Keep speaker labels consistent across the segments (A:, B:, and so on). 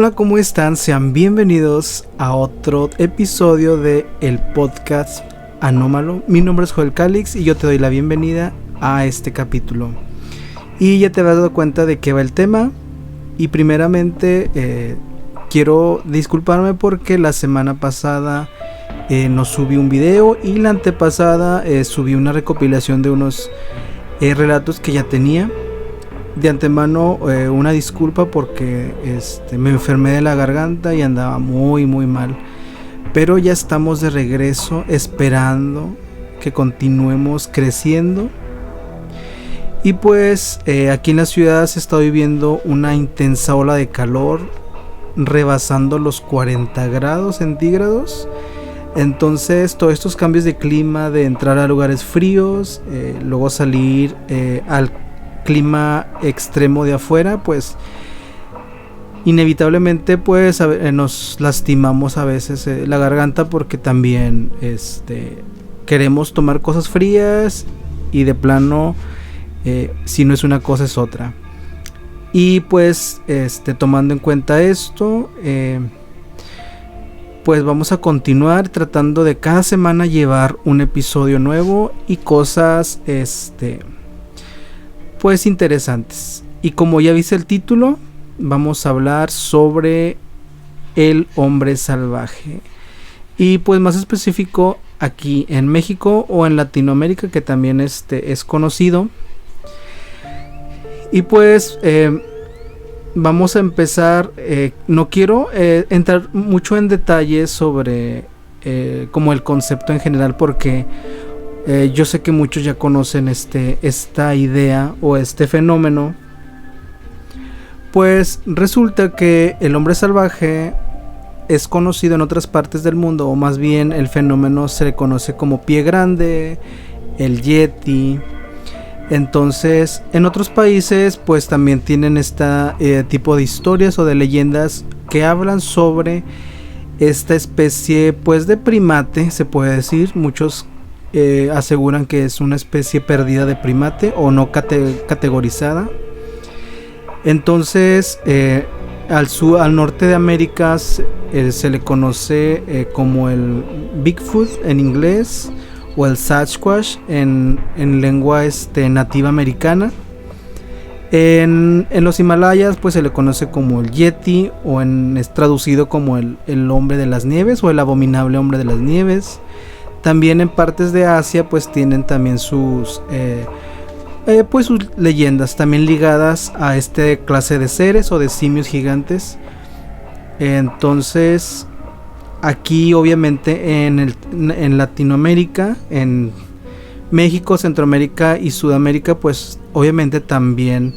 A: Hola, ¿cómo están? Sean bienvenidos a otro episodio de el podcast Anómalo. Mi nombre es Joel Calix y yo te doy la bienvenida a este capítulo. Y ya te has dado cuenta de qué va el tema. Y primeramente quiero disculparme porque la semana pasada no subí un video y la antepasada subí una recopilación de unos relatos que ya tenía. De antemano una disculpa porque me enfermé de la garganta y andaba muy mal, pero ya estamos de regreso esperando que continuemos creciendo. Y pues aquí en la ciudad se está viviendo una intensa ola de calor rebasando los 40 grados centígrados. Entonces todos estos cambios de clima, de entrar a lugares fríos, luego salir al clima extremo de afuera, pues inevitablemente pues nos lastimamos a veces la garganta, porque también queremos tomar cosas frías y de plano si no es una cosa es otra. Y pues tomando en cuenta esto, pues vamos a continuar tratando de cada semana llevar un episodio nuevo y cosas pues interesantes. Y como ya viste el título, vamos a hablar sobre el hombre salvaje, y pues más específico aquí en México o en Latinoamérica, que también es conocido. Y pues vamos a empezar. No quiero entrar mucho en detalles sobre como el concepto en general, porque yo sé que muchos ya conocen esta idea o este fenómeno. Pues resulta que el hombre salvaje es conocido en otras partes del mundo, o más bien el fenómeno se le conoce como pie grande, el yeti. Entonces en otros países pues también tienen tipo de historias o de leyendas que hablan sobre esta especie pues de primate, se puede decir. Muchos aseguran que es una especie perdida de primate o no categorizada. Entonces al norte de América se le conoce como el Bigfoot en inglés, o el Sasquatch en lengua nativa americana. En los Himalayas pues se le conoce como el Yeti, o es traducido como el hombre de las nieves o el abominable hombre de las nieves. También en partes de Asia pues tienen también sus leyendas también ligadas a esta clase de seres o de simios gigantes. Entonces aquí obviamente en Latinoamérica, en México, Centroamérica y Sudamérica, pues obviamente también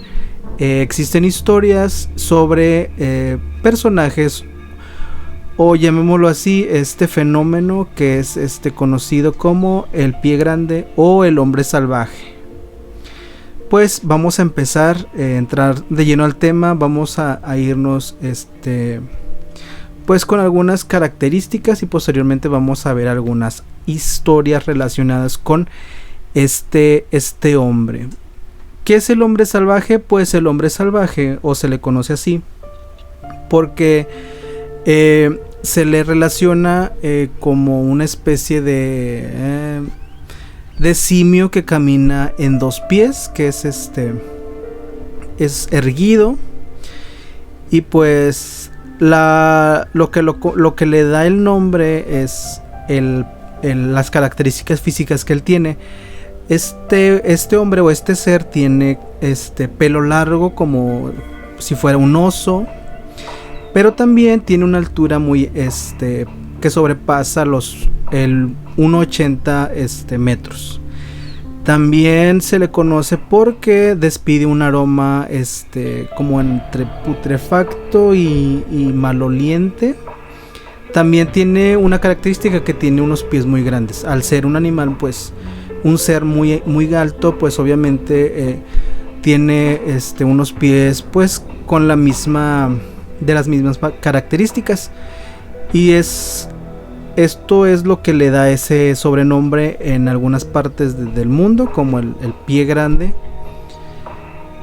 A: existen historias sobre personajes, o llamémoslo así, este fenómeno que es conocido como el pie grande o el hombre salvaje. Pues vamos a empezar a entrar de lleno al tema. Vamos a irnos pues con algunas características, y posteriormente vamos a ver algunas historias relacionadas con este hombre. ¿Qué es el hombre salvaje? Pues el hombre salvaje, o se le conoce así porque se le relaciona como una especie de simio que camina en dos pies, que es erguido. Y pues lo que le da el nombre es las características físicas que él tiene. Este hombre o este ser tiene pelo largo como si fuera un oso, pero también tiene una altura muy que sobrepasa el 1,80 metros. También se le conoce porque despide un aroma como entre putrefacto y maloliente. También tiene una característica que tiene unos pies muy grandes. Al ser un animal, pues un ser muy alto, pues obviamente tiene unos pies pues con las mismas características. Y esto es lo que le da ese sobrenombre en algunas partes del mundo como el pie grande.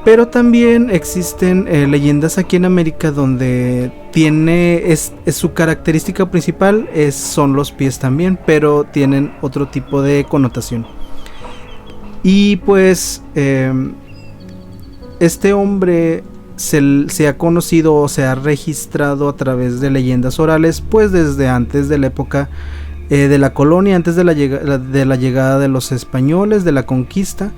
A: Pero también existen leyendas aquí en América donde es su característica principal son los pies también, pero tienen otro tipo de connotación. Y pues este hombre se ha conocido o se ha registrado a través de leyendas orales, pues desde antes de la época de la colonia, antes de la llegada de los españoles, de la conquista.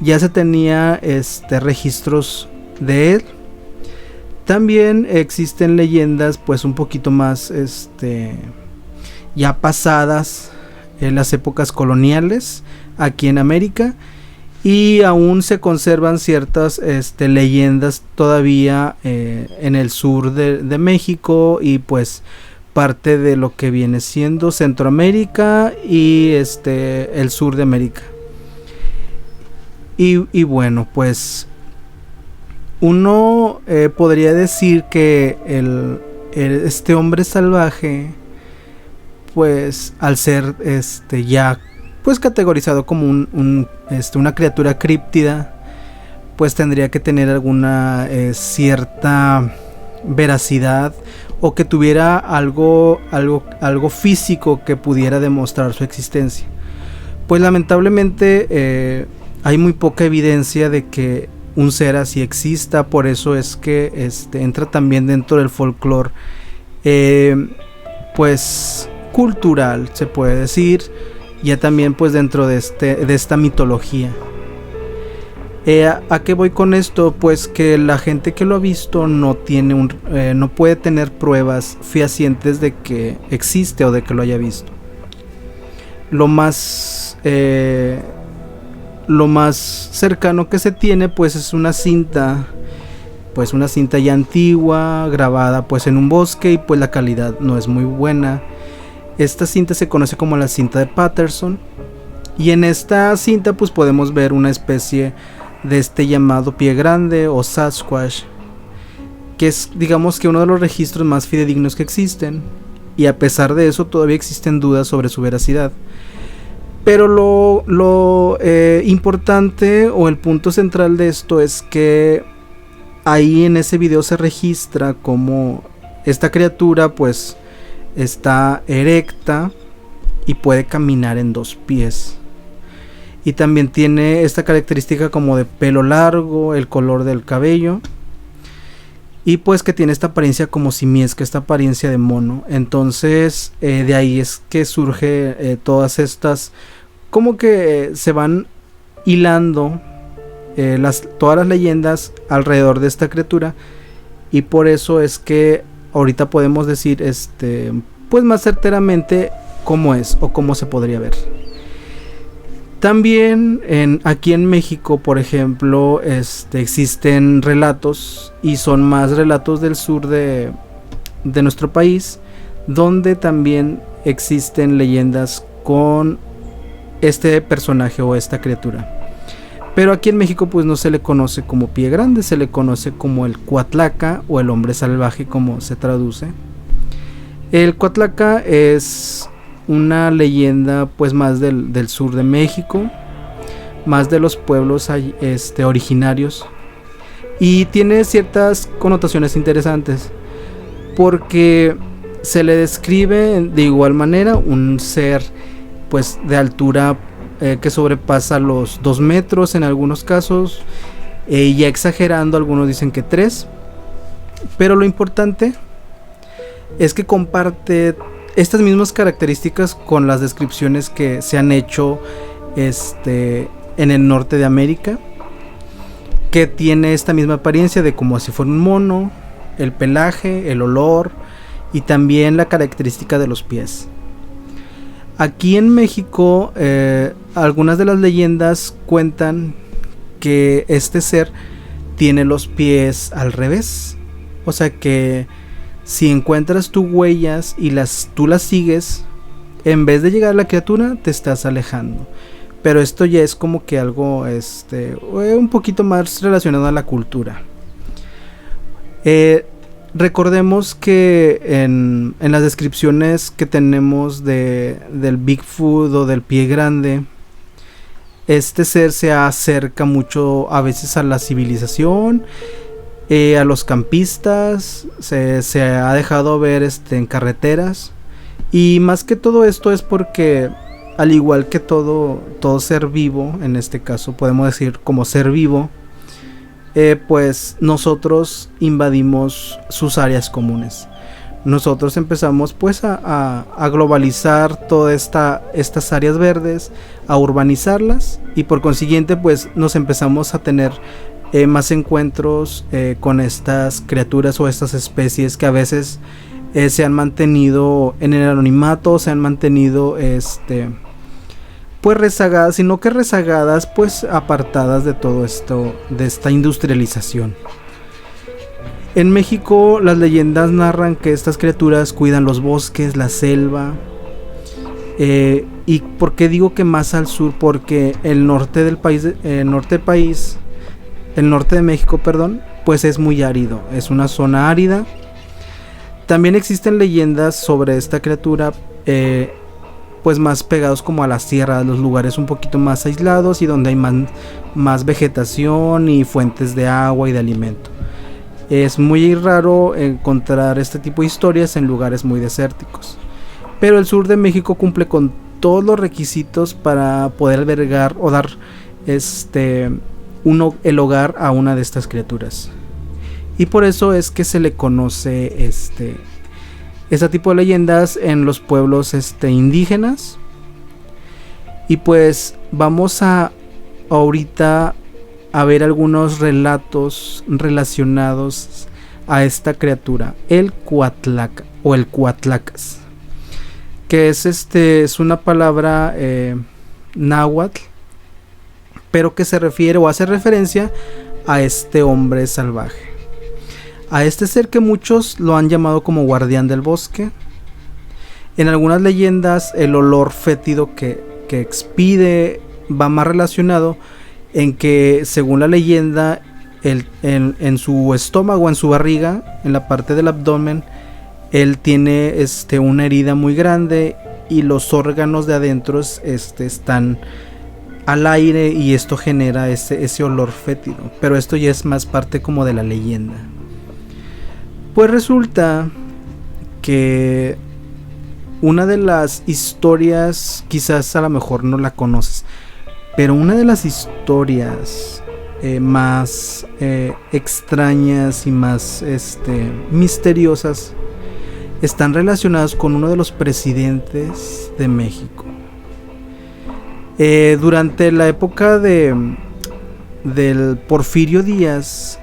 A: Ya se tenía registros de él. También existen leyendas pues un poquito más ya pasadas en las épocas coloniales aquí en América, y aún se conservan ciertas leyendas todavía en el sur de México y pues parte de lo que viene siendo Centroamérica y el sur de América. Y bueno, pues uno podría decir que este hombre salvaje, pues al ser ya pues categorizado como una criatura críptida, pues tendría que tener alguna cierta veracidad, o que tuviera algo físico que pudiera demostrar su existencia. Pues lamentablemente hay muy poca evidencia de que un ser así exista. Por eso es que entra también dentro del folclore pues cultural, se puede decir, ya también pues dentro de esta mitología. ¿A qué voy con esto? Pues que la gente que lo ha visto no puede tener pruebas fehacientes de que existe o de que lo haya visto. Lo más cercano que se tiene pues es una cinta ya antigua, grabada pues en un bosque, y pues la calidad no es muy buena. Esta cinta se conoce como la cinta de Patterson, y en esta cinta pues podemos ver una especie de llamado pie grande o Sasquatch, que es, digamos, que uno de los registros más fidedignos que existen, y a pesar de eso todavía existen dudas sobre su veracidad. Pero lo importante o el punto central de esto es que ahí en ese video se registra como esta criatura pues está erecta y puede caminar en 2 pies. Y también tiene esta característica como de pelo largo, el color del cabello, y pues que tiene esta apariencia como simiesca, esta apariencia de mono. Entonces de ahí es que surge todas estas, como que se van hilando todas las leyendas alrededor de esta criatura, y por eso es que ahorita podemos decir pues más certeramente cómo es o cómo se podría ver. También aquí en México, por ejemplo, existen relatos, y son más relatos del sur de nuestro país, donde también existen leyendas con este personaje o esta criatura. Pero aquí en México pues no se le conoce como pie grande, se le conoce como el Cuatlaca o el hombre salvaje, como se traduce. El Cuatlaca es una leyenda pues más del sur de México, más de los pueblos originarios, y tiene ciertas connotaciones interesantes porque se le describe de igual manera un ser pues de altura que sobrepasa los 2 metros en algunos casos, ya exagerando, algunos dicen que 3, pero lo importante es que comparte estas mismas características con las descripciones que se han hecho en el norte de América, que tiene esta misma apariencia de como si fuera un mono, el pelaje, el olor y también la característica de los pies. Aquí en México algunas de las leyendas cuentan que este ser tiene los pies al revés, o sea que si encuentras tus huellas y tú las sigues, en vez de llegar a la criatura te estás alejando. Pero esto ya es como que algo un poquito más relacionado a la cultura. Recordemos que en las descripciones que tenemos del Bigfoot o del pie grande, este ser se acerca mucho a veces a la civilización, a los campistas, se ha dejado ver en carreteras. Y más que todo esto es porque, al igual que todo ser vivo, en este caso podemos decir como ser vivo, pues nosotros invadimos sus áreas comunes. Nosotros empezamos pues a globalizar todas estas áreas verdes, a urbanizarlas, y por consiguiente pues nos empezamos a tener más encuentros con estas criaturas o estas especies que a veces se han mantenido en el anonimato, se han mantenido pues rezagadas, sino que rezagadas, pues apartadas de todo esto, de esta industrialización. En México las leyendas narran que estas criaturas cuidan los bosques, la selva. ¿Y por qué digo que más al sur? Porque el norte del país, el norte de México, perdón, pues es muy árido, es una zona árida. También existen leyendas sobre esta criatura, pues más pegados como a la sierra, a los lugares un poquito más aislados y donde hay más vegetación y fuentes de agua y de alimento. Es muy raro encontrar este tipo de historias en lugares muy desérticos, pero el sur de México cumple con todos los requisitos para poder albergar o dar el hogar a una de estas criaturas. Y por eso es que se le conoce este tipo de leyendas en los pueblos indígenas. Y pues vamos ahorita a ver algunos relatos relacionados a esta criatura, el Cuatlaca o el Cuatlacas, que es una palabra náhuatl, pero que se refiere o hace referencia a este hombre salvaje, a este ser que muchos lo han llamado como guardián del bosque. En algunas leyendas el olor fétido que expide va más relacionado en que, según la leyenda, en su estómago, en su barriga, en la parte del abdomen, él tiene una herida muy grande y los órganos de adentro están al aire, y esto genera ese olor fétido. Pero esto ya es más parte como de la leyenda. Pues resulta que una de las historias, quizás a lo mejor no la conoces, pero una de las historias más extrañas y más misteriosas están relacionadas con uno de los presidentes de México. Durante la época del Porfirio Díaz,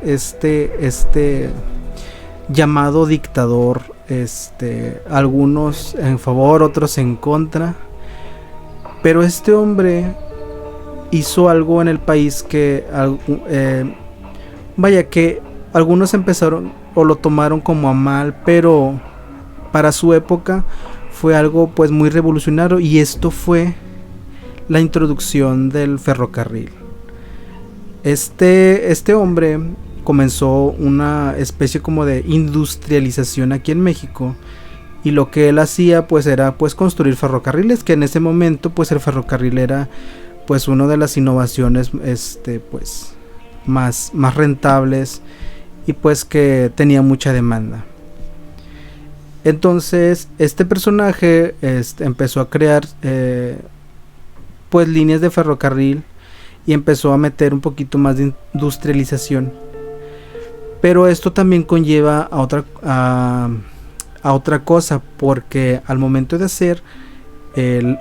A: llamado dictador, algunos en favor, otros en contra, pero este hombre hizo algo en el país que que algunos empezaron o lo tomaron como a mal, pero para su época fue algo pues muy revolucionario, y esto fue la introducción del ferrocarril. Este hombre comenzó una especie como de industrialización aquí en México, y lo que él hacía pues era pues construir ferrocarriles, que en ese momento pues el ferrocarril era pues una de las innovaciones pues más rentables y pues que tenía mucha demanda. Entonces este personaje empezó a crear pues líneas de ferrocarril y empezó a meter un poquito más de industrialización. Pero esto también conlleva a otra cosa, porque al momento de hacer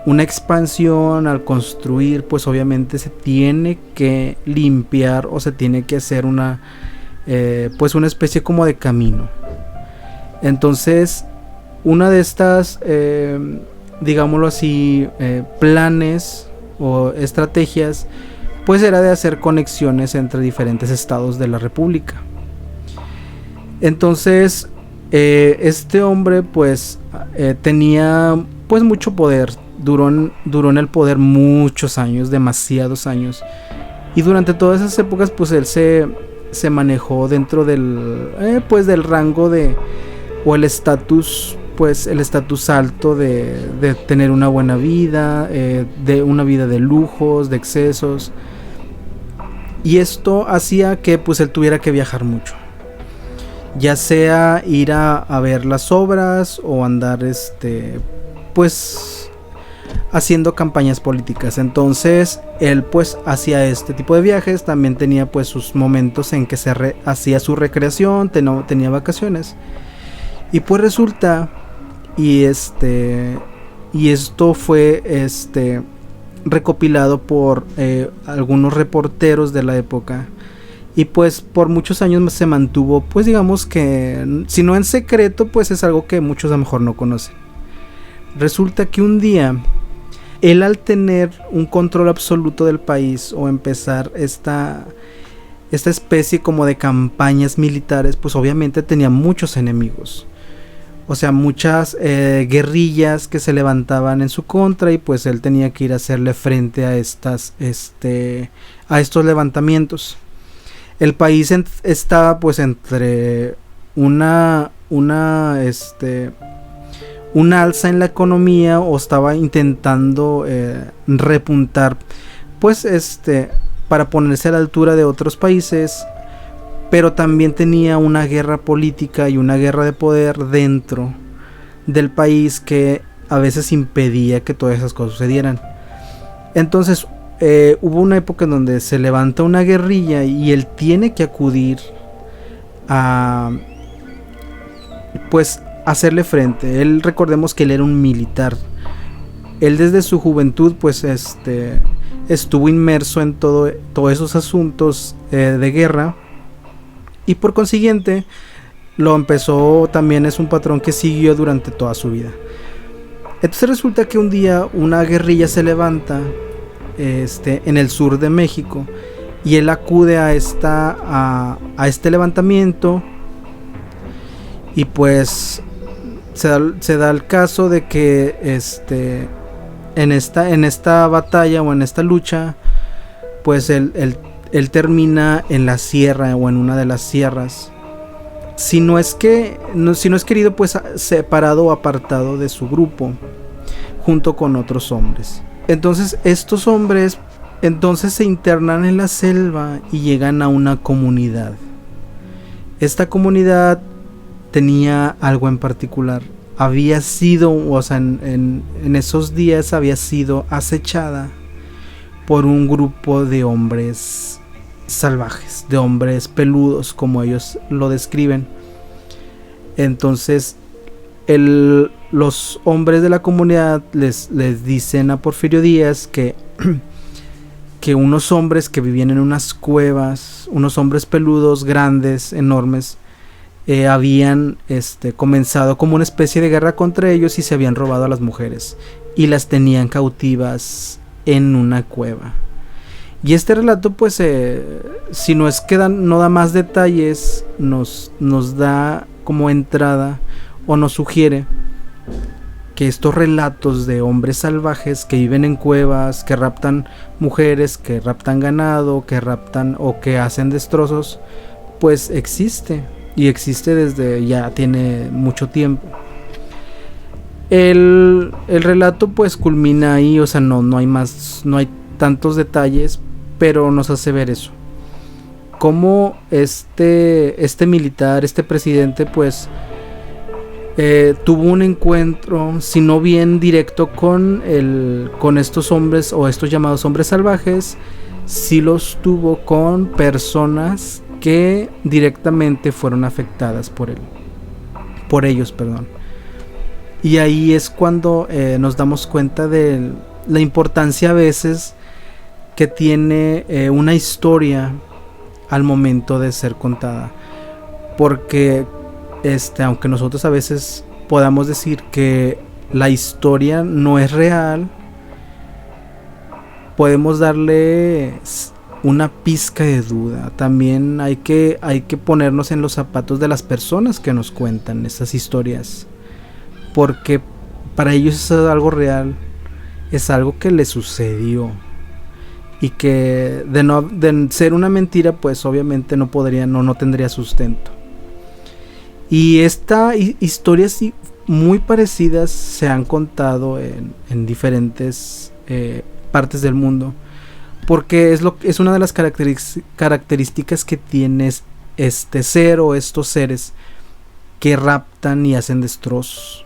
A: una expansión, al construir, pues obviamente se tiene que limpiar o se tiene que hacer pues una especie como de camino. Entonces una de estas digámoslo así, planes o estrategias, pues era de hacer conexiones entre diferentes estados de la república. Entonces este hombre pues tenía pues mucho poder, duró en el poder muchos años, demasiados años, y durante todas esas épocas pues él se manejó dentro del pues del rango de o el estatus pues el estatus alto de tener una buena vida, de una vida de lujos, de excesos, y esto hacía que pues él tuviera que viajar mucho, ya sea ir a ver las obras o andar pues haciendo campañas políticas. Entonces él pues hacía este tipo de viajes, también tenía pues sus momentos en que hacía su recreación, tenía vacaciones. Y pues resulta, y esto fue recopilado por algunos reporteros de la época, y pues por muchos años se mantuvo, pues digamos que, si no en secreto, pues es algo que muchos a lo mejor no conocen. Resulta que un día, él, al tener un control absoluto del país, o empezar esta especie como de campañas militares, pues obviamente tenía muchos enemigos. O sea, muchas guerrillas que se levantaban en su contra, y pues él tenía que ir a hacerle frente a estos levantamientos. El país estaba pues entre una alza en la economía, o estaba intentando repuntar, pues para ponerse a la altura de otros países, pero también tenía una guerra política y una guerra de poder dentro del país que a veces impedía que todas esas cosas sucedieran. Entonces hubo una época en donde se levanta una guerrilla y él tiene que acudir a pues hacerle frente. Él, recordemos que él era un militar. Él desde su juventud pues estuvo inmerso en todos esos asuntos de guerra, y por consiguiente lo empezó, también es un patrón que siguió durante toda su vida. Entonces resulta que un día una guerrilla se levanta en el sur de México, y él acude a este levantamiento, y pues se da el caso de que en esta batalla, o en esta lucha, pues él termina en la sierra, o en una de las sierras, si no es querido, pues separado o apartado de su grupo, junto con otros hombres. Entonces estos hombres se internan en la selva y llegan a una comunidad. Esta comunidad tenía algo en particular. Había sido, o sea, en esos días había sido acechada por un grupo de hombres salvajes, de hombres peludos, como ellos lo describen. Entonces los hombres de la comunidad les dicen a Porfirio Díaz que unos hombres que vivían en unas cuevas, unos hombres peludos, grandes, enormes, habían comenzado como una especie de guerra contra ellos, y se habían robado a las mujeres y las tenían cautivas en una cueva. Y este relato pues si no es que no da más detalles, nos da como entrada, o nos sugiere que estos relatos de hombres salvajes que viven en cuevas, que raptan mujeres, que raptan ganado, que raptan o que hacen destrozos, pues existe, y existe desde ya tiene mucho tiempo. El relato pues culmina ahí, o sea, no hay más, no hay tantos detalles, pero nos hace ver eso, cómo este militar, este presidente, pues tuvo un encuentro, si no bien directo, con estos hombres, o estos llamados hombres salvajes, sí los tuvo con personas que directamente fueron afectadas por ellos. Y ahí es cuando nos damos cuenta de la importancia a veces que tiene una historia al momento de ser contada, porque aunque nosotros a veces podamos decir que la historia no es real, podemos darle una pizca de duda. También hay que ponernos en los zapatos de las personas que nos cuentan estas historias, porque para ellos es algo real, es algo que les sucedió, y que de ser una mentira, pues obviamente no tendría sustento. Y esta historia sí muy parecidas se han contado en diferentes partes del mundo, porque es una de las características que tiene este ser o estos seres que raptan y hacen destrozos.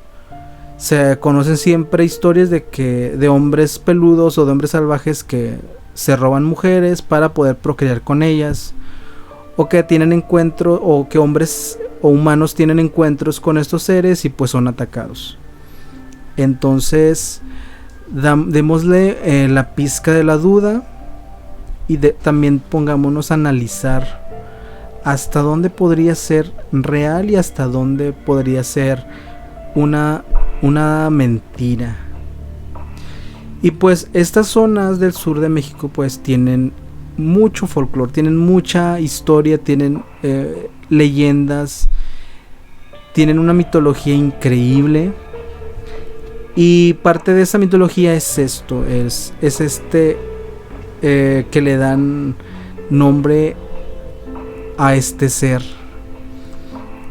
A: Se conocen siempre historias de hombres peludos o de hombres salvajes que se roban mujeres para poder procrear con ellas, o que tienen encuentros, o que hombres o humanos tienen encuentros con estos seres y pues son atacados. Entonces démosle la pizca de la duda y también pongámonos a analizar hasta dónde podría ser real y hasta dónde podría ser una mentira. Y pues estas zonas del sur de México pues tienen mucho folclore, tienen mucha historia, tienen leyendas, tienen una mitología increíble. Y parte de esa mitología es esto, es este que le dan nombre a este ser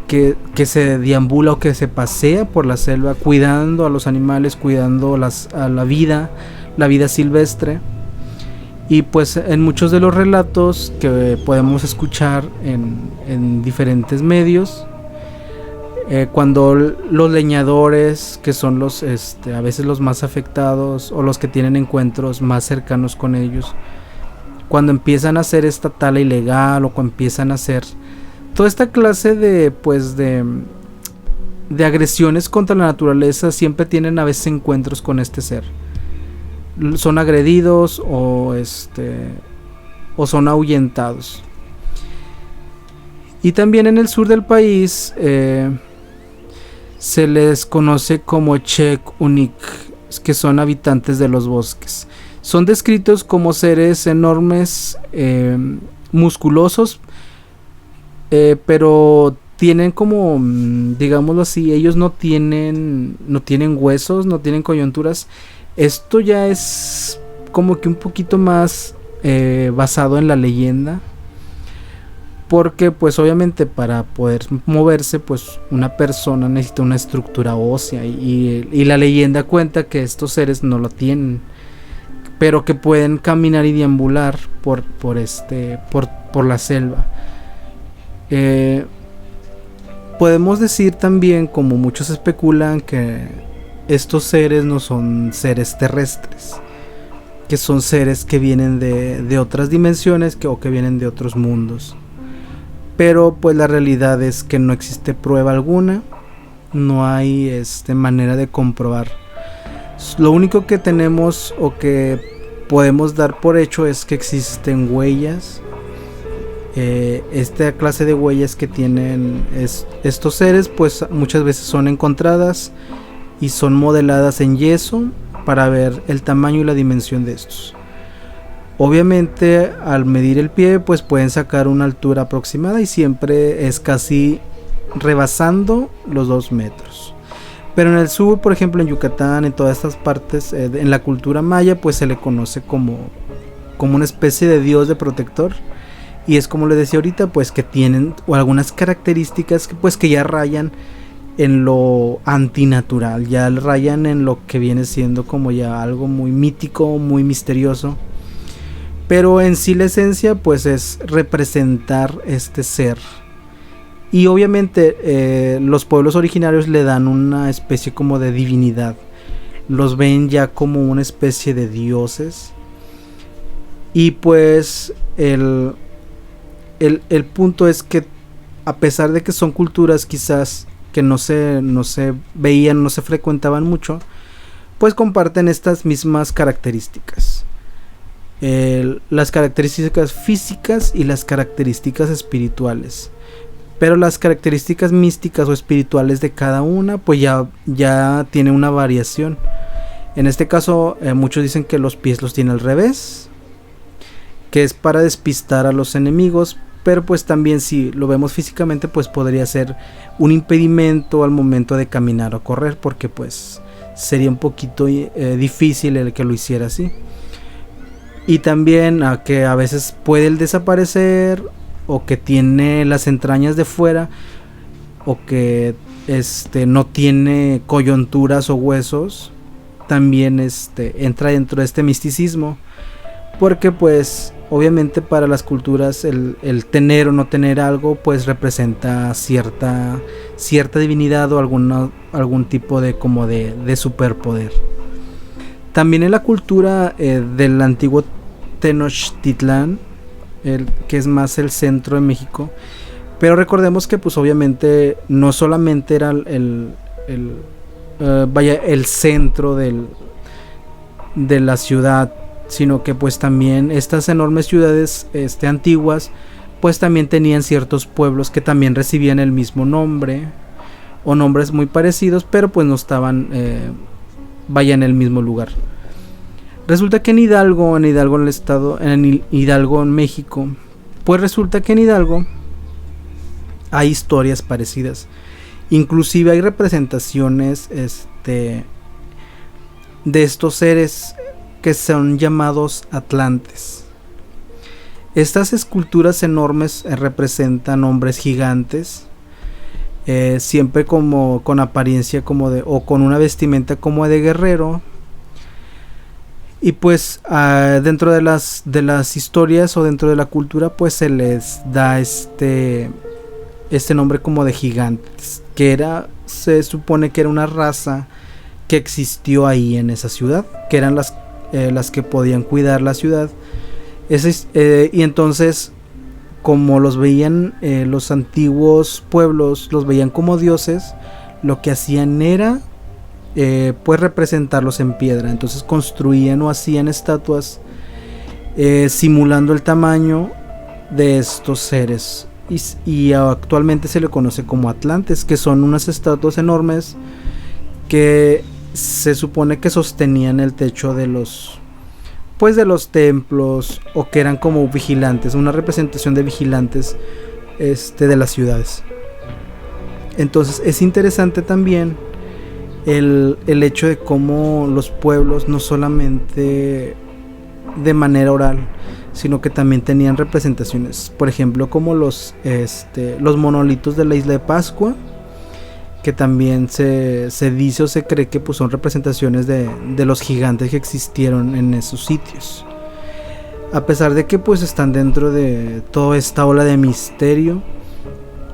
A: que se deambula o que se pasea por la selva cuidando a los animales, cuidando a la vida silvestre. Y pues en muchos de los relatos que podemos escuchar en diferentes medios, cuando los leñadores, que son los a veces los más afectados o los que tienen encuentros más cercanos con ellos, cuando empiezan a hacer esta tala ilegal o cuando empiezan a hacer toda esta clase de agresiones contra la naturaleza, siempre tienen a veces encuentros con este ser. Son agredidos o son ahuyentados. Y también en el sur del país se les conoce como Chek-Unik, que son habitantes de los bosques. Son descritos como seres enormes, musculosos, pero tienen como, digámoslo así, ellos no tienen huesos, no tienen coyunturas. Esto ya es como que un poquito más basado en la leyenda, porque pues obviamente para poder moverse pues una persona necesita una estructura ósea y la leyenda cuenta que estos seres no lo tienen, pero que pueden caminar y deambular por la selva. Podemos decir también, como muchos especulan, que estos seres no son seres terrestres, que son seres que vienen de otras dimensiones o que vienen de otros mundos. Pero pues la realidad es que no existe prueba alguna, no hay manera de comprobar. Lo único que tenemos o que podemos dar por hecho es que existen huellas. Esta clase de huellas que tienen estos seres pues muchas veces son encontradas y son modeladas en yeso para ver el tamaño y la dimensión de estos. Obviamente al medir el pie pues pueden sacar una altura aproximada y siempre es casi rebasando los 2 metros. Pero en el sur, por ejemplo en Yucatán, en todas estas partes, en la cultura maya pues se le conoce como una especie de dios de protector. Y es como les decía ahorita, pues que tienen algunas características que ya rayan en lo antinatural, ya rayan en lo que viene siendo como ya algo muy mítico, muy misterioso. Pero en sí la esencia pues es representar este ser. Y obviamente los pueblos originarios le dan una especie como de divinidad. Los ven ya como una especie de dioses. Y pues el punto es que a pesar de que son culturas quizás que no se veían, no se frecuentaban mucho, pues comparten estas mismas características. Las características físicas y las características espirituales. Pero las características místicas o espirituales de cada una pues ya tiene una variación. En este caso muchos dicen que los pies los tiene al revés, que es para despistar a los enemigos, pero pues también si lo vemos físicamente pues podría ser un impedimento al momento de caminar o correr, porque pues sería un poquito difícil el que lo hiciera así. Y también a que a veces puede el desaparecer, o que tiene las entrañas de fuera, o que no tiene coyunturas o huesos, también entra dentro de este misticismo, porque pues obviamente para las culturas el tener o no tener algo pues representa cierta divinidad o algún tipo de como de superpoder. También en la cultura del antiguo Tenochtitlán, que es más el centro de México, pero recordemos que pues obviamente no solamente era el centro de la ciudad, sino que pues también estas enormes ciudades antiguas pues también tenían ciertos pueblos que también recibían el mismo nombre o nombres muy parecidos, pero pues no estaban en el mismo lugar. Resulta que en Hidalgo en el estado, en Hidalgo en México, pues resulta que en Hidalgo hay historias parecidas. Inclusive hay representaciones de estos seres que son llamados atlantes. Estas esculturas enormes representan hombres gigantes, siempre como con apariencia como o con una vestimenta como de guerrero. Y pues dentro de las historias o dentro de la cultura pues se les da este nombre como de gigantes, que se supone que era una raza que existió ahí en esa ciudad, que eran las que podían cuidar la ciudad. Y entonces, como los veían los antiguos pueblos, los veían como dioses, lo que hacían era pues representarlos en piedra. Entonces construían o hacían estatuas simulando el tamaño de estos seres. Y actualmente se le conoce como atlantes, que son unas estatuas enormes que se supone que sostenían el techo de los templos, o que eran como vigilantes, una representación de vigilantes de las ciudades. Entonces es interesante también el hecho de cómo los pueblos no solamente de manera oral, sino que también tenían representaciones, por ejemplo como los monolitos de la isla de Pascua, que también se dice o se cree que pues son representaciones de los gigantes que existieron en esos sitios, a pesar de que pues están dentro de toda esta ola de misterio.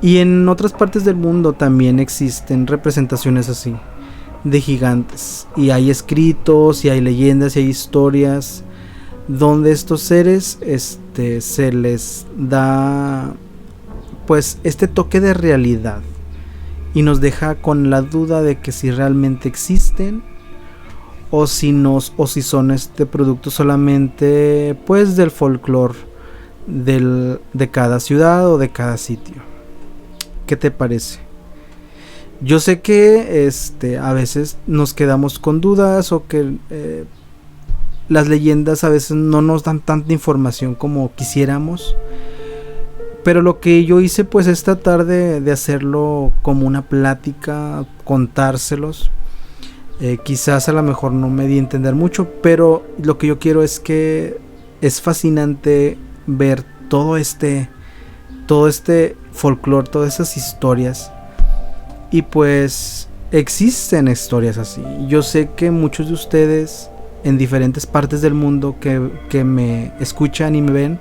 A: Y en otras partes del mundo también existen representaciones así de gigantes, y hay escritos y hay leyendas y hay historias donde estos seres se les da pues este toque de realidad, y nos deja con la duda de que si realmente existen o si son producto solamente pues del folclore de cada ciudad o de cada sitio. ¿Qué te parece? Yo sé que a veces nos quedamos con dudas, o que las leyendas a veces no nos dan tanta información como quisiéramos. Pero lo que yo hice pues es tratar de hacerlo como una plática, contárselos. Quizás a lo mejor no me di a entender mucho, pero lo que yo quiero es que es fascinante ver todo este folclore, todas esas historias. Y pues existen historias así. Yo sé que muchos de ustedes en diferentes partes del mundo que me escuchan y me ven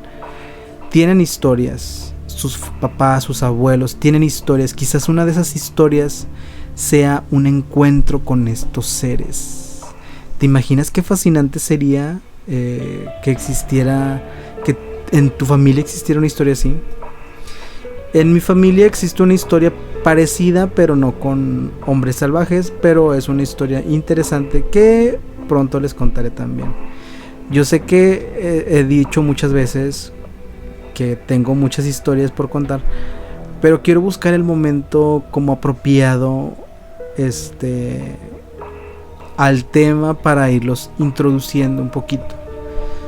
A: tienen historias. Sus papás, sus abuelos tienen historias. Quizás una de esas historias sea un encuentro con estos seres. ¿Te imaginas qué fascinante sería que existiera, que en tu familia existiera una historia así? En mi familia existe una historia parecida, pero no con hombres salvajes, pero es una historia interesante que pronto les contaré también. Yo sé que he dicho muchas veces que tengo muchas historias por contar, pero quiero buscar el momento como apropiado al tema para irlos introduciendo un poquito.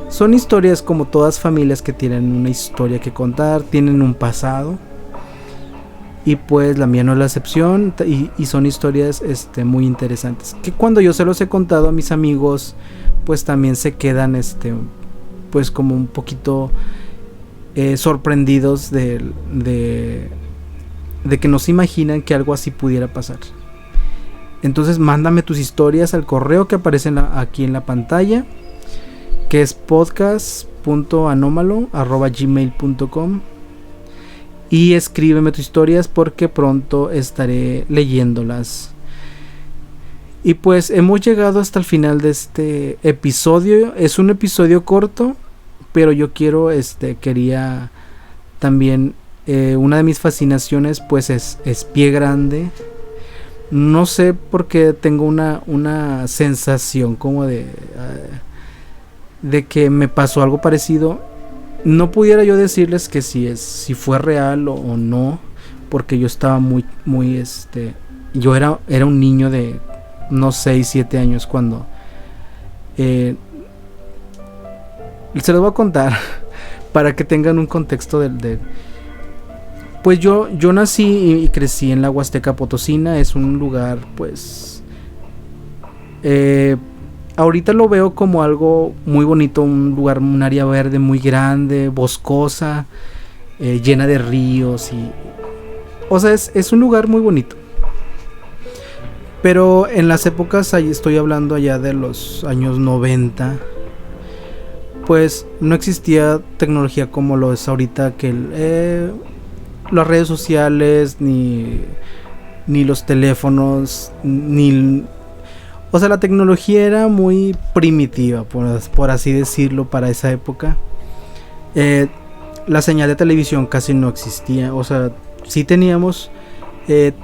A: Son historias como todas familias que tienen una historia que contar, tienen un pasado, y pues la mía no es la excepción, y son historias muy interesantes, que cuando yo se los he contado a mis amigos pues también se quedan pues como un poquito sorprendidos de que no se imaginan que algo así pudiera pasar. Entonces mándame tus historias al correo que aparece aquí en la pantalla, que es podcast.anomalo@gmail.com, y escríbeme tus historias porque pronto estaré leyéndolas. Y pues hemos llegado hasta el final de este episodio. Es un episodio corto, pero yo quería también, una de mis fascinaciones pues es Pie Grande. No sé por qué tengo una sensación como de que me pasó algo parecido. No pudiera yo decirles que si fue real o no, porque yo estaba muy yo era un niño de unos 6, 7 años cuando se los voy a contar para que tengan un contexto del. Pues yo nací y crecí en la Huasteca Potosina. Es un lugar, pues, ahorita lo veo como algo muy bonito, un lugar, un área verde muy grande, boscosa, llena de ríos o sea, es un lugar muy bonito. Pero en las épocas, ahí estoy hablando allá de los años 90, pues no existía tecnología como lo es ahorita, que las redes sociales, ni los teléfonos, o sea, la tecnología era muy primitiva, por así decirlo, para esa época. La señal de televisión casi no existía. O sea, sí teníamos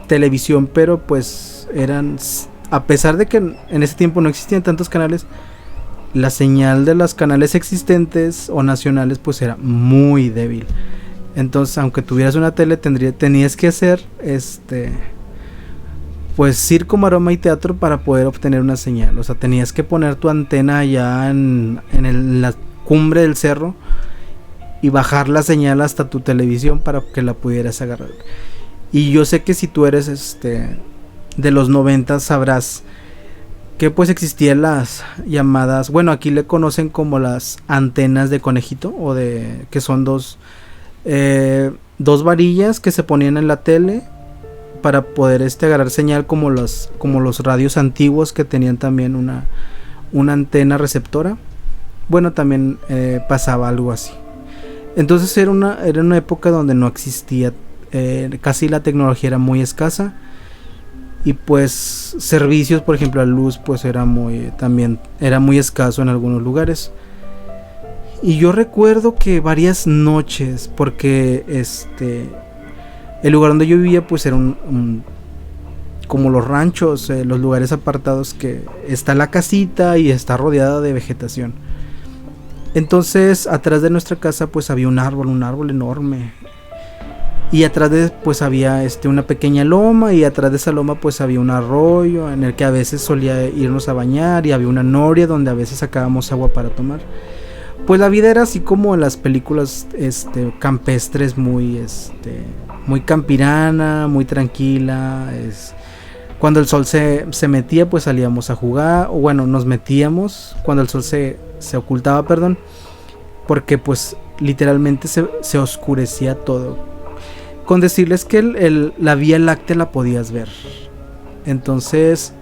A: televisión, pero pues a pesar de que en ese tiempo no existían tantos canales, la señal de los canales existentes o nacionales pues era muy débil. Entonces, aunque tuvieras una tele, tenías que hacer pues circo, maroma y teatro para poder obtener una señal. O sea, tenías que poner tu antena allá en la cumbre del cerro y bajar la señal hasta tu televisión para que la pudieras agarrar. Y yo sé que si tú eres de los 90, sabrás que pues existían las llamadas, bueno, aquí le conocen como las antenas de conejito, que son dos varillas que se ponían en la tele para poder agarrar señal, como los radios antiguos que tenían también una antena receptora. Bueno, también pasaba algo así. Entonces era una época donde no existía, casi la tecnología era muy escasa, y pues servicios, por ejemplo la luz, pues era muy escaso en algunos lugares. Y yo recuerdo que varias noches, porque el lugar donde yo vivía pues era como los ranchos, los lugares apartados, que está la casita y está rodeada de vegetación. Entonces atrás de nuestra casa pues había un árbol enorme, y atrás de pues había una pequeña loma, y atrás de esa loma pues había un arroyo en el que a veces solía irnos a bañar, y había una noria donde a veces sacábamos agua para tomar. Pues la vida era así como en las películas campestres, muy campirana, muy tranquila. Cuando el sol se metía pues salíamos a jugar, o bueno, nos metíamos cuando el sol se ocultaba, perdón, porque pues literalmente se oscurecía todo. Con decirles que la Vía Láctea la podías ver. Entonces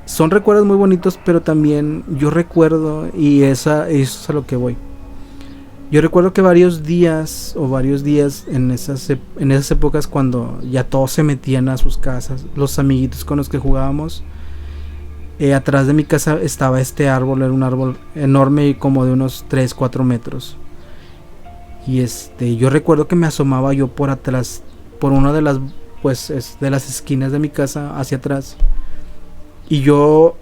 A: son recuerdos muy bonitos, pero también yo recuerdo, y eso es a lo que voy. Yo recuerdo que varios días en esas épocas, cuando ya todos se metían a sus casas, los amiguitos con los que jugábamos, atrás de mi casa estaba este árbol. Era un árbol enorme y como de unos 3-4 metros. Y yo recuerdo que me asomaba yo por atrás, por una de las de las esquinas de mi casa hacia atrás, y yo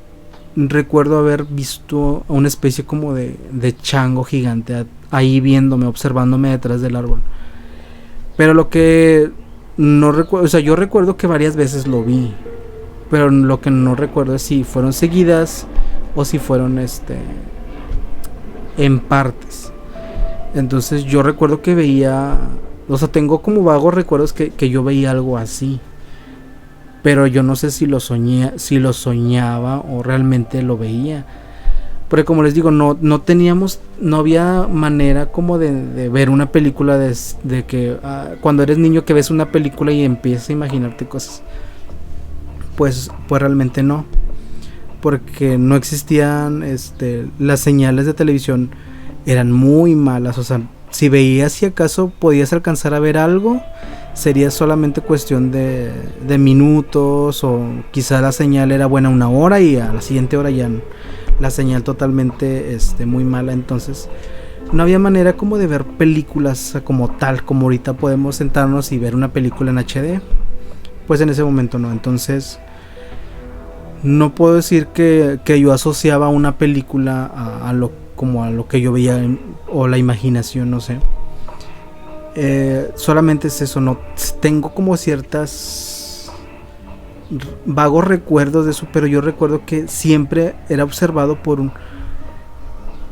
A: recuerdo haber visto a una especie como de chango gigante ahí viéndome, observándome detrás del árbol. Pero lo que no recuerdo, o sea, yo recuerdo que varias veces lo vi, pero lo que no recuerdo es si fueron seguidas o si fueron en partes. Entonces yo recuerdo que veía, o sea, tengo como vagos recuerdos que yo veía algo así, pero yo no sé si lo soñaba o realmente lo veía. Porque como les digo, no había manera como de ver una película de que cuando eres niño que ves una película y empiezas a imaginarte cosas. Pues realmente no. Porque no existían las señales de televisión, eran muy malas. O sea, si veías, si acaso podías alcanzar a ver algo, sería solamente cuestión de minutos, o quizá la señal era buena una hora y a la siguiente hora ya la señal totalmente muy mala. Entonces no había manera como de ver películas como tal, como ahorita podemos sentarnos y ver una película en HD. Pues en ese momento no. Entonces no puedo decir que yo asociaba una película a lo que yo veía o la imaginación, no sé. Solamente es eso, no tengo como ciertas vagos recuerdos de eso, pero yo recuerdo que siempre era observado por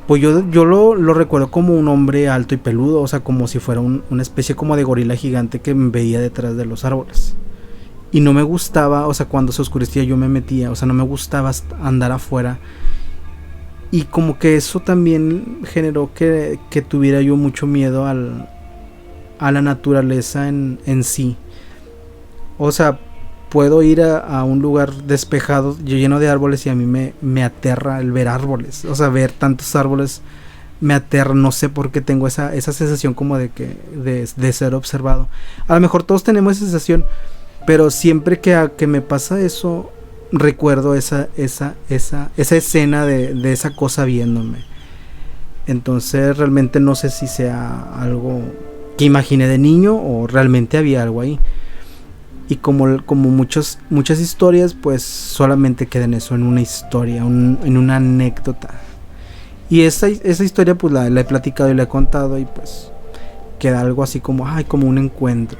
A: pues yo lo recuerdo como un hombre alto y peludo, o sea, como si fuera una especie como de gorila gigante que me veía detrás de los árboles. Y no me gustaba, o sea, cuando se oscurecía yo me metía, o sea, no me gustaba andar afuera. Y como que eso también generó que tuviera yo mucho miedo a la naturaleza en sí. O sea, puedo ir a un lugar despejado, lleno de árboles, y a mí me aterra el ver árboles. O sea, ver tantos árboles me aterra, no sé por qué tengo esa sensación como de ser observado. A lo mejor todos tenemos esa sensación, pero siempre que me pasa eso, recuerdo esa escena de esa cosa viéndome. Entonces realmente no sé si sea algo que imaginé de niño o realmente había algo ahí. Y como muchas historias, pues solamente queda en eso, en una historia, en una anécdota. Y esa historia pues la he platicado y la he contado, y pues queda algo así como un encuentro.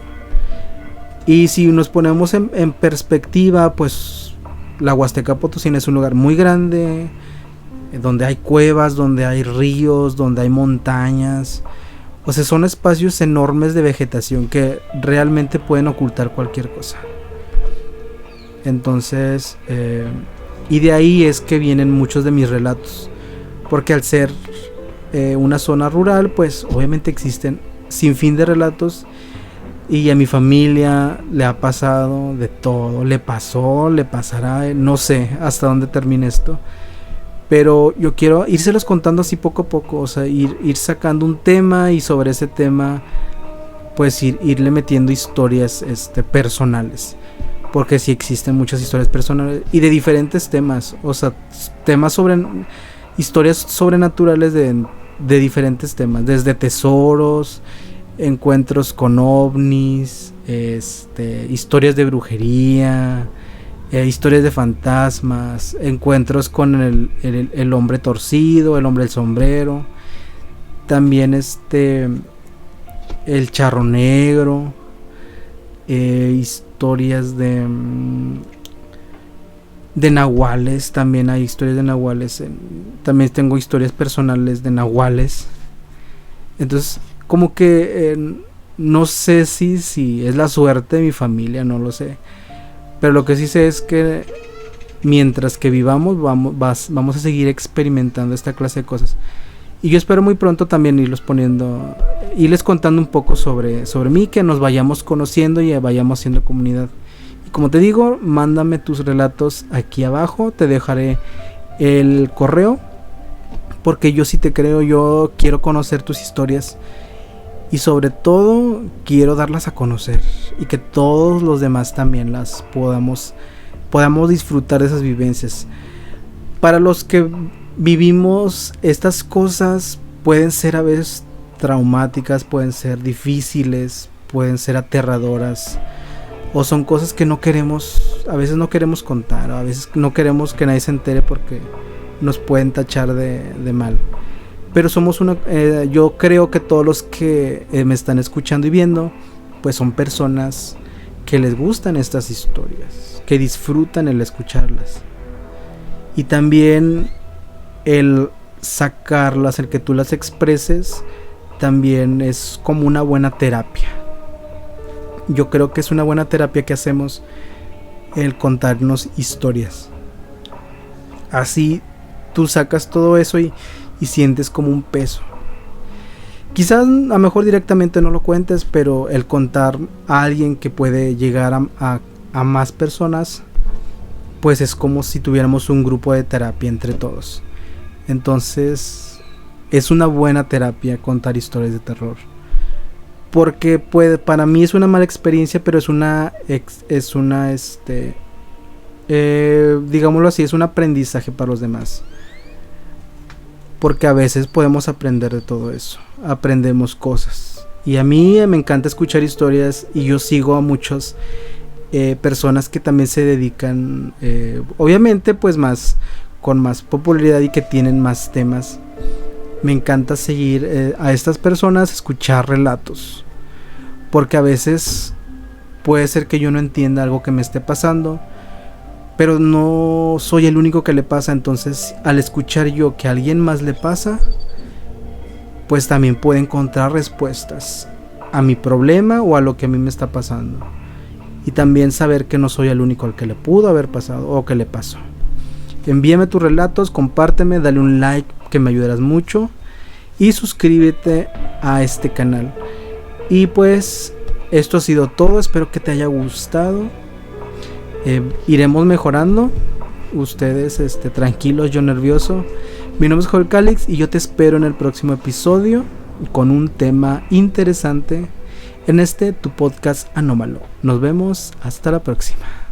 A: Y si nos ponemos en perspectiva, pues la Huasteca Potosina es un lugar muy grande, donde hay cuevas, donde hay ríos, donde hay montañas. O sea, son espacios enormes de vegetación que realmente pueden ocultar cualquier cosa. Entonces, y de ahí es que vienen muchos de mis relatos. Porque al ser una zona rural, pues obviamente existen sin fin de relatos. Y a mi familia le ha pasado de todo, le pasará, no sé hasta dónde termine esto. Pero yo quiero írselos contando así poco a poco, o sea, ir sacando un tema, y sobre ese tema pues irle metiendo historias personales. Porque sí existen muchas historias personales y de diferentes temas, o sea, temas sobre historias sobrenaturales de diferentes temas, desde tesoros, encuentros con ovnis, historias de brujería, historias de fantasmas, encuentros con el hombre torcido, el hombre del sombrero, también el charro negro, historias de nahuales. También hay historias de nahuales, también tengo historias personales de nahuales. Entonces como que no sé si es la suerte de mi familia, no lo sé, pero lo que sí sé es que mientras que vivamos vamos a seguir experimentando esta clase de cosas. Y yo espero muy pronto también irles contando un poco sobre mí, que nos vayamos conociendo y vayamos haciendo comunidad. Y como te digo, mándame tus relatos aquí abajo, te dejaré el correo, porque yo sí te creo, yo quiero conocer tus historias. Y sobre todo quiero darlas a conocer, y que todos los demás también las podamos disfrutar de esas vivencias. Para los que vivimos estas cosas, pueden ser a veces traumáticas, pueden ser difíciles, pueden ser aterradoras, o son cosas que a veces no queremos contar, a veces no queremos que nadie se entere porque nos pueden tachar de mal. Pero yo creo que todos los que me están escuchando y viendo, pues son personas que les gustan estas historias, que disfrutan el escucharlas. Y también el sacarlas, el que tú las expreses, también es como una buena terapia. Yo creo que es una buena terapia que hacemos, el contarnos historias. Así tú sacas todo eso y sientes como un peso. Quizás a lo mejor directamente no lo cuentes, pero el contar a alguien que puede llegar a más personas, pues es como si tuviéramos un grupo de terapia entre todos. Entonces es una buena terapia contar historias de terror, porque para mí es una mala experiencia, pero digámoslo así, es un aprendizaje para los demás, porque a veces podemos aprender de todo eso, aprendemos cosas. Y a mí me encanta escuchar historias, y yo sigo a muchos personas que también se dedican, obviamente pues con más popularidad y que tienen más temas. Me encanta seguir a estas personas, escuchar relatos, porque a veces puede ser que yo no entienda algo que me esté pasando, pero no soy el único que le pasa. Entonces, al escuchar yo que a alguien más le pasa, pues también puedo encontrar respuestas a mi problema o a lo que a mí me está pasando, y también saber que no soy el único al que le pudo haber pasado o que le pasó. Envíame tus relatos, compárteme, dale un like, que me ayudarás mucho, y suscríbete a este canal. Y pues esto ha sido todo, espero que te haya gustado. Iremos mejorando, ustedes tranquilos, yo nervioso. Mi nombre es Joel Calix y yo te espero en el próximo episodio con un tema interesante en tu podcast Anómalo. Nos vemos, hasta la próxima.